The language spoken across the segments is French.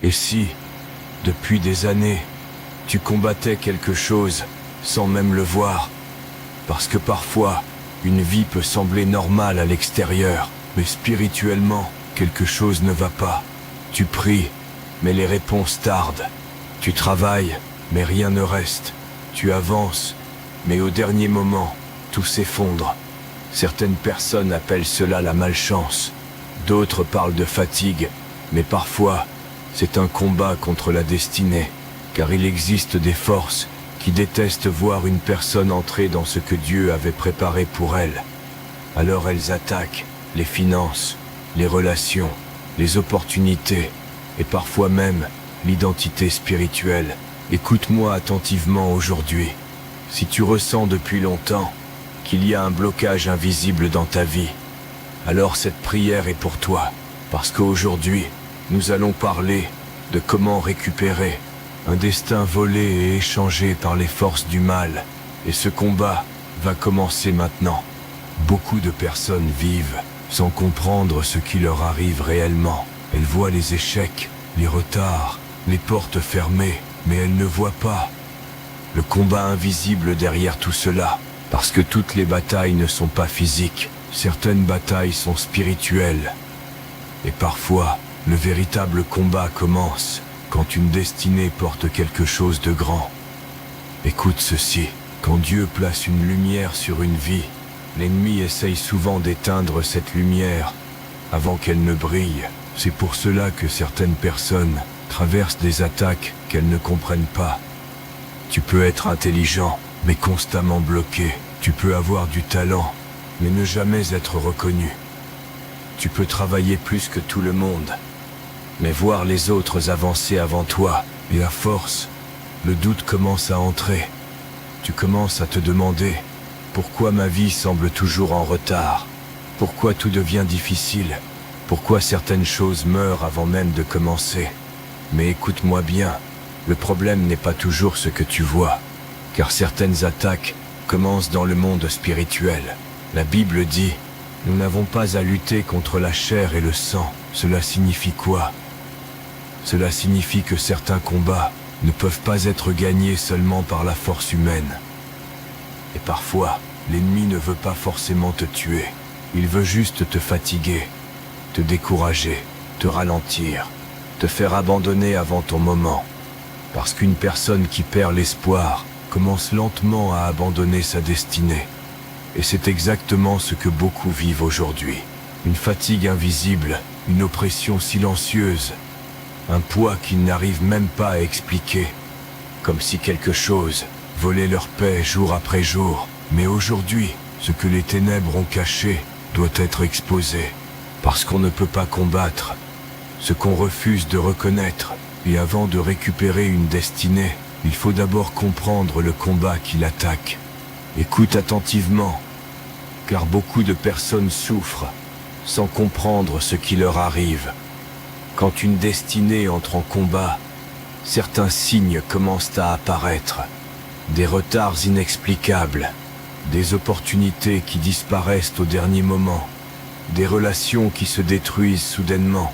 Et si, depuis des années, tu combattais quelque chose sans même le voir? Parce que parfois, une vie peut sembler normale à l'extérieur, mais spirituellement, quelque chose ne va pas. Tu pries, mais les réponses tardent. Tu travailles, mais rien ne reste. Tu avances, mais au dernier moment, tout s'effondre. Certaines personnes appellent cela la malchance. D'autres parlent de fatigue, mais parfois, c'est un combat contre la destinée, car il existe des forces qui détestent voir une personne entrer dans ce que Dieu avait préparé pour elle. Alors elles attaquent les finances, les relations, les opportunités, et parfois même l'identité spirituelle. Écoute-moi attentivement aujourd'hui. Si tu ressens depuis longtemps qu'il y a un blocage invisible dans ta vie, alors cette prière est pour toi, parce qu'aujourd'hui, nous allons parler de comment récupérer un destin volé et échangé par les forces du mal. Et ce combat va commencer maintenant. Beaucoup de personnes vivent sans comprendre ce qui leur arrive réellement. Elles voient les échecs, les retards, les portes fermées, mais elles ne voient pas le combat invisible derrière tout cela. Parce que toutes les batailles ne sont pas physiques, certaines batailles sont spirituelles. Et parfois, le véritable combat commence quand une destinée porte quelque chose de grand. Écoute ceci, quand Dieu place une lumière sur une vie, l'ennemi essaye souvent d'éteindre cette lumière avant qu'elle ne brille. C'est pour cela que certaines personnes traversent des attaques qu'elles ne comprennent pas. Tu peux être intelligent, mais constamment bloqué. Tu peux avoir du talent, mais ne jamais être reconnu. Tu peux travailler plus que tout le monde, mais voir les autres avancer avant toi, et à force, le doute commence à entrer. Tu commences à te demander, pourquoi ma vie semble toujours en retard? Pourquoi tout devient difficile? Pourquoi certaines choses meurent avant même de commencer? Mais écoute-moi bien, le problème n'est pas toujours ce que tu vois, car certaines attaques commencent dans le monde spirituel. La Bible dit, nous n'avons pas à lutter contre la chair et le sang. Cela signifie quoi? Cela signifie que certains combats ne peuvent pas être gagnés seulement par la force humaine. Et parfois, l'ennemi ne veut pas forcément te tuer. Il veut juste te fatiguer, te décourager, te ralentir, te faire abandonner avant ton moment. Parce qu'une personne qui perd l'espoir commence lentement à abandonner sa destinée. Et c'est exactement ce que beaucoup vivent aujourd'hui. Une fatigue invisible, une oppression silencieuse, un poids qu'ils n'arrivent même pas à expliquer. Comme si quelque chose volait leur paix jour après jour. Mais aujourd'hui, ce que les ténèbres ont caché doit être exposé. Parce qu'on ne peut pas combattre ce qu'on refuse de reconnaître. Et avant de récupérer une destinée, il faut d'abord comprendre le combat qui l'attaque. Écoute attentivement, car beaucoup de personnes souffrent sans comprendre ce qui leur arrive. Quand une destinée entre en combat, certains signes commencent à apparaître. Des retards inexplicables, des opportunités qui disparaissent au dernier moment, des relations qui se détruisent soudainement,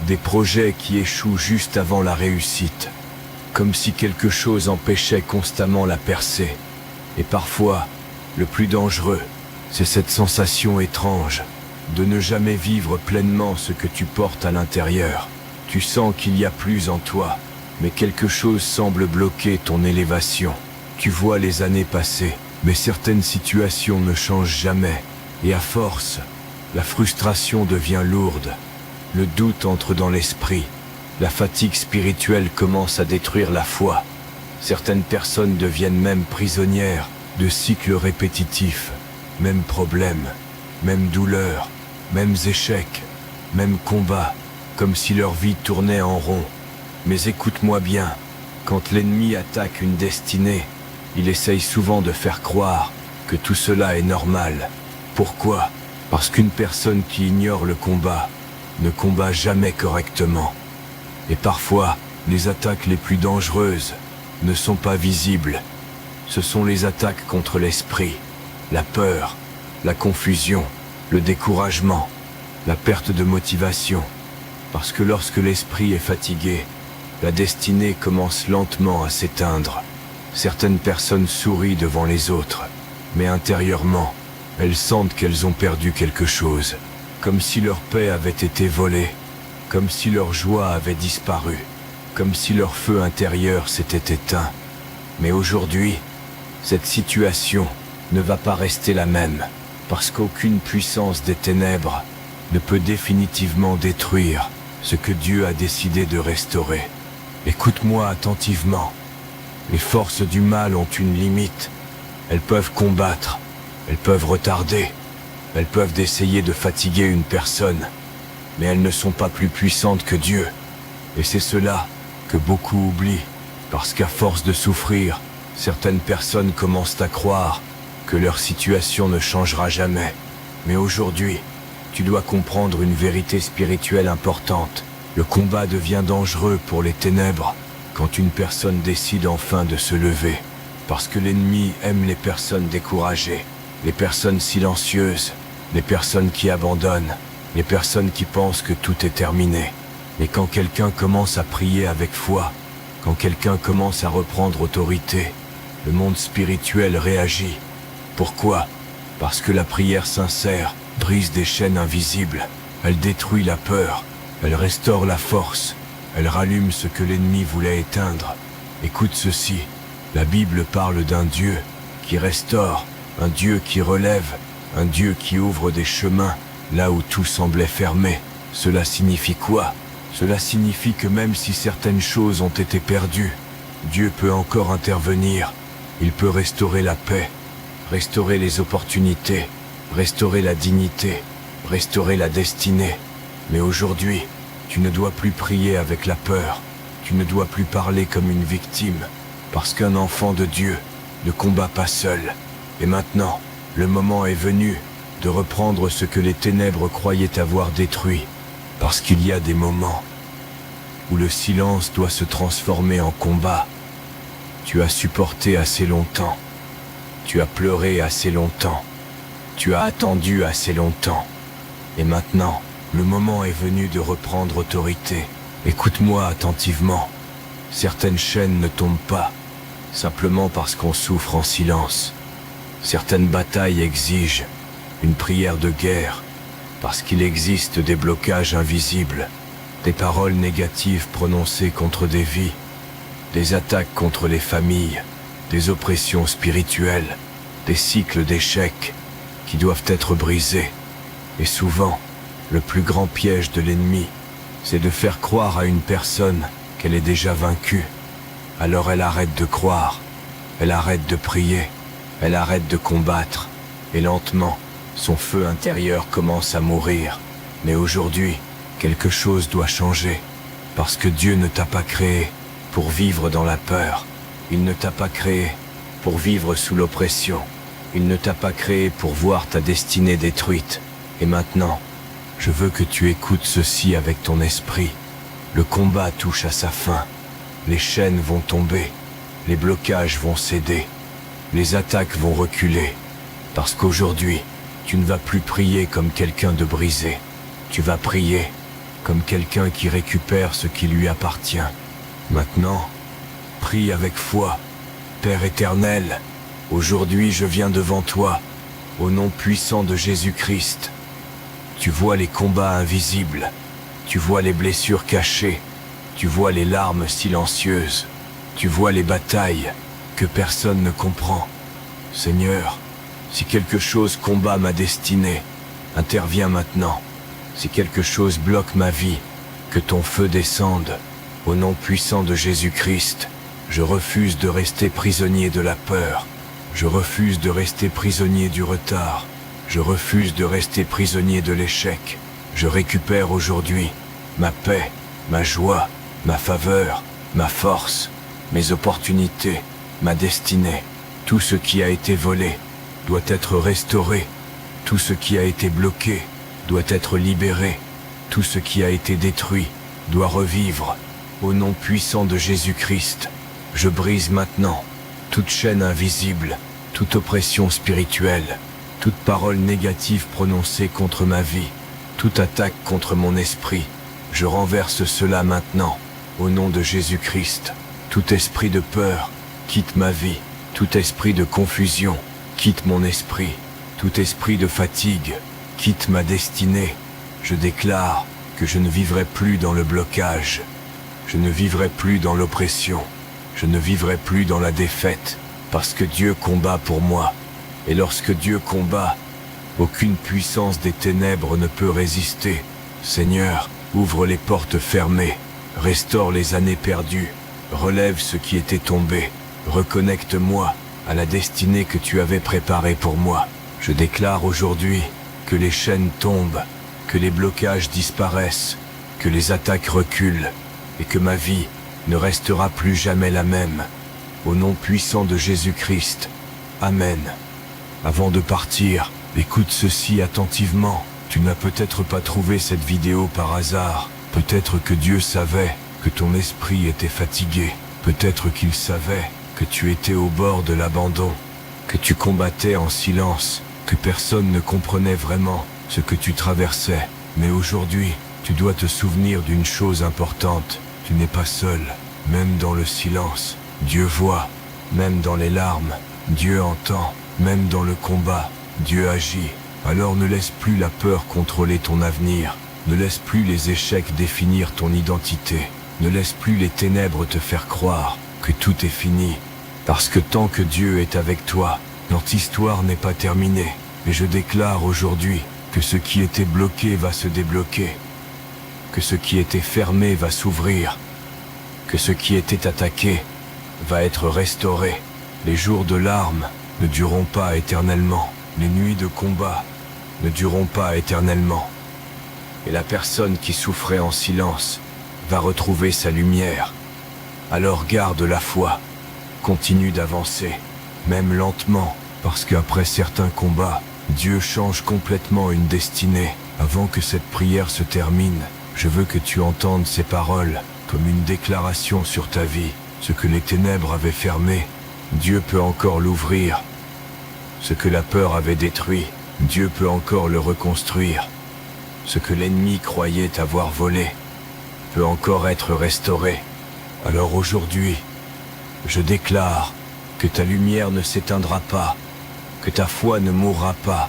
des projets qui échouent juste avant la réussite, comme si quelque chose empêchait constamment la percée. Et parfois, le plus dangereux, c'est cette sensation étrange de ne jamais vivre pleinement ce que tu portes à l'intérieur. Tu sens qu'il y a plus en toi, mais quelque chose semble bloquer ton élévation. Tu vois les années passer, mais certaines situations ne changent jamais. Et à force, la frustration devient lourde. Le doute entre dans l'esprit. La fatigue spirituelle commence à détruire la foi. Certaines personnes deviennent même prisonnières de cycles répétitifs. Même problème, même douleur, mêmes échecs, même combat, comme si leur vie tournait en rond. Mais écoute-moi bien, quand l'ennemi attaque une destinée, il essaye souvent de faire croire que tout cela est normal. Pourquoi? Parce qu'une personne qui ignore le combat ne combat jamais correctement. Et parfois, les attaques les plus dangereuses ne sont pas visibles. Ce sont les attaques contre l'esprit, la peur, la confusion, le découragement, la perte de motivation. Parce que lorsque l'esprit est fatigué, La destinée commence lentement à s'éteindre. Certaines personnes sourient devant les autres, mais intérieurement, elles sentent qu'elles ont perdu quelque chose, comme si leur paix avait été volée, comme si leur joie avait disparu, comme si leur feu intérieur s'était éteint. Mais aujourd'hui, cette situation ne va pas rester la même, parce qu'aucune puissance des ténèbres ne peut définitivement détruire ce que Dieu a décidé de restaurer. Écoute-moi attentivement. Les forces du mal ont une limite. Elles peuvent combattre, elles peuvent retarder, elles peuvent essayer de fatiguer une personne, mais elles ne sont pas plus puissantes que Dieu. Et c'est cela que beaucoup oublient, parce qu'à force de souffrir, certaines personnes commencent à croire que leur situation ne changera jamais. Mais aujourd'hui, tu dois comprendre une vérité spirituelle importante. Le combat devient dangereux pour les ténèbres quand une personne décide enfin de se lever. Parce que l'ennemi aime les personnes découragées, les personnes silencieuses, les personnes qui abandonnent, les personnes qui pensent que tout est terminé. Mais quand quelqu'un commence à prier avec foi, quand quelqu'un commence à reprendre autorité, le monde spirituel réagit. Pourquoi? Parce que la prière sincère brise des chaînes invisibles, elle détruit la peur, elle restaure la force, elle rallume ce que l'ennemi voulait éteindre. Écoute ceci, la Bible parle d'un Dieu qui restaure, un Dieu qui relève, un Dieu qui ouvre des chemins là où tout semblait fermé. Cela signifie quoi? Cela signifie que même si certaines choses ont été perdues, Dieu peut encore intervenir. Il peut restaurer la paix, restaurer les opportunités, restaurer la dignité, restaurer la destinée. Mais aujourd'hui, tu ne dois plus prier avec la peur, tu ne dois plus parler comme une victime, parce qu'un enfant de Dieu ne combat pas seul. Et maintenant, le moment est venu de reprendre ce que les ténèbres croyaient avoir détruit, parce qu'il y a des moments où le silence doit se transformer en combat. Tu as supporté assez longtemps, tu as pleuré assez longtemps, tu as attendu assez longtemps, et maintenant, le moment est venu de reprendre autorité. Écoute-moi attentivement. Certaines chaînes ne tombent pas, simplement parce qu'on souffre en silence. Certaines batailles exigent une prière de guerre, parce qu'il existe des blocages invisibles, des paroles négatives prononcées contre des vies, des attaques contre les familles, des oppressions spirituelles, des cycles d'échecs qui doivent être brisés. Et souvent, le plus grand piège de l'ennemi, c'est de faire croire à une personne qu'elle est déjà vaincue. Alors elle arrête de croire, elle arrête de prier, elle arrête de combattre, et lentement, son feu intérieur commence à mourir. Mais aujourd'hui, quelque chose doit changer, parce que Dieu ne t'a pas créé pour vivre dans la peur. Il ne t'a pas créé pour vivre sous l'oppression. Il ne t'a pas créé pour voir ta destinée détruite. Et maintenant, je veux que tu écoutes ceci avec ton esprit. Le combat touche à sa fin. Les chaînes vont tomber. Les blocages vont céder. Les attaques vont reculer. Parce qu'aujourd'hui, tu ne vas plus prier comme quelqu'un de brisé. Tu vas prier comme quelqu'un qui récupère ce qui lui appartient. Maintenant, prie avec foi. Père éternel, aujourd'hui je viens devant toi, au nom puissant de Jésus-Christ. Tu vois les combats invisibles, tu vois les blessures cachées, tu vois les larmes silencieuses, tu vois les batailles que personne ne comprend. Seigneur, si quelque chose combat ma destinée, interviens maintenant. Si quelque chose bloque ma vie, que ton feu descende. Au nom puissant de Jésus-Christ, je refuse de rester prisonnier de la peur. Je refuse de rester prisonnier du retard. Je refuse de rester prisonnier de l'échec. Je récupère aujourd'hui ma paix, ma joie, ma faveur, ma force, mes opportunités, ma destinée. Tout ce qui a été volé doit être restauré. Tout ce qui a été bloqué doit être libéré. Tout ce qui a été détruit doit revivre. Au nom puissant de Jésus-Christ, je brise maintenant toute chaîne invisible, toute oppression spirituelle, toute parole négative prononcée contre ma vie, toute attaque contre mon esprit. Je renverse cela maintenant. au nom de Jésus-Christ. Tout esprit de peur, quitte ma vie. Tout esprit de confusion, quitte mon esprit. Tout esprit de fatigue, quitte ma destinée. Je déclare que je ne vivrai plus dans le blocage. Je ne vivrai plus dans l'oppression. Je ne vivrai plus dans la défaite, parce que Dieu combat pour moi. Et lorsque Dieu combat, aucune puissance des ténèbres ne peut résister. Seigneur, ouvre les portes fermées, restaure les années perdues, relève ce qui était tombé, reconnecte-moi à la destinée que tu avais préparée pour moi. Je déclare aujourd'hui que les chaînes tombent, que les blocages disparaissent, que les attaques reculent, et que ma vie ne restera plus jamais la même. Au nom puissant de Jésus-Christ. Amen. Avant de partir, écoute ceci attentivement. Tu n'as peut-être pas trouvé cette vidéo par hasard. Peut-être que Dieu savait que ton esprit était fatigué. Peut-être qu'il savait que tu étais au bord de l'abandon, que tu combattais en silence, que personne ne comprenait vraiment ce que tu traversais. Mais aujourd'hui, tu dois te souvenir d'une chose importante. Tu n'es pas seul. Même dans le silence, Dieu voit. Même dans les larmes, Dieu entend. Même dans le combat, Dieu agit. Alors ne laisse plus la peur contrôler ton avenir. Ne laisse plus les échecs définir ton identité. Ne laisse plus les ténèbres te faire croire que tout est fini. Parce que tant que Dieu est avec toi, notre histoire n'est pas terminée. Et je déclare aujourd'hui que ce qui était bloqué va se débloquer. Que ce qui était fermé va s'ouvrir. Que ce qui était attaqué va être restauré. Les jours de larmes ne dureront pas éternellement. Les nuits de combat ne dureront pas éternellement. Et la personne qui souffrait en silence va retrouver sa lumière. Alors garde la foi. Continue d'avancer, même lentement, parce qu'après certains combats, Dieu change complètement une destinée. Avant que cette prière se termine, je veux que tu entendes ces paroles comme une déclaration sur ta vie. Ce que les ténèbres avaient fermé, Dieu peut encore l'ouvrir. Ce que la peur avait détruit, Dieu peut encore le reconstruire. Ce que l'ennemi croyait avoir volé peut encore être restauré. Alors aujourd'hui, je déclare que ta lumière ne s'éteindra pas, que ta foi ne mourra pas,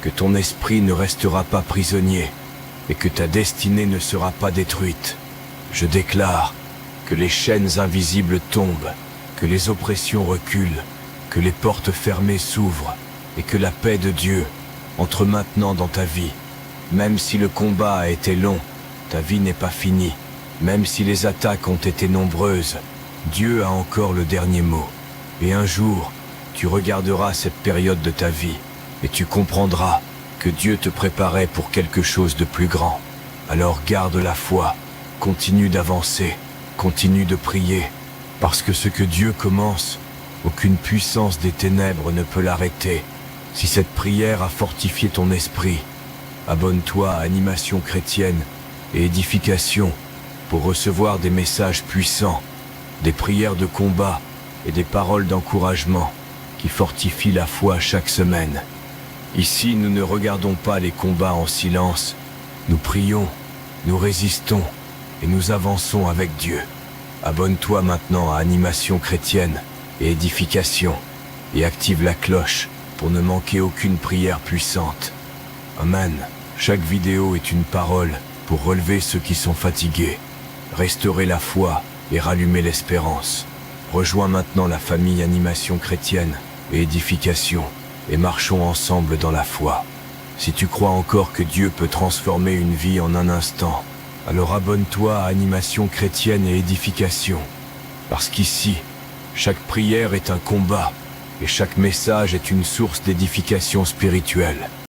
que ton esprit ne restera pas prisonnier et que ta destinée ne sera pas détruite. Je déclare que les chaînes invisibles tombent, que les oppressions reculent, que les portes fermées s'ouvrent et que la paix de Dieu entre maintenant dans ta vie. Même si le combat a été long, ta vie n'est pas finie. Même si les attaques ont été nombreuses, Dieu a encore le dernier mot. Et un jour, tu regarderas cette période de ta vie et tu comprendras que Dieu te préparait pour quelque chose de plus grand. Alors garde la foi, continue d'avancer, continue de prier, parce que ce que Dieu commence, aucune puissance des ténèbres ne peut l'arrêter. Si cette prière a fortifié ton esprit, abonne-toi à Animation Chrétienne et Édification pour recevoir des messages puissants, des prières de combat et des paroles d'encouragement qui fortifient la foi chaque semaine. Ici, nous ne regardons pas les combats en silence, nous prions, nous résistons et nous avançons avec Dieu. Abonne-toi maintenant à Animation Chrétienne et Édification et active la cloche pour ne manquer aucune prière puissante. Amen. Chaque vidéo est une parole pour relever ceux qui sont fatigués, restaurer la foi et rallumer l'espérance. Rejoins maintenant la famille Animation Chrétienne et Édification et marchons ensemble dans la foi. Si tu crois encore que Dieu peut transformer une vie en un instant, alors abonne-toi à Animation Chrétienne et Édification. Parce qu'ici, chaque prière est un combat et chaque message est une source d'édification spirituelle.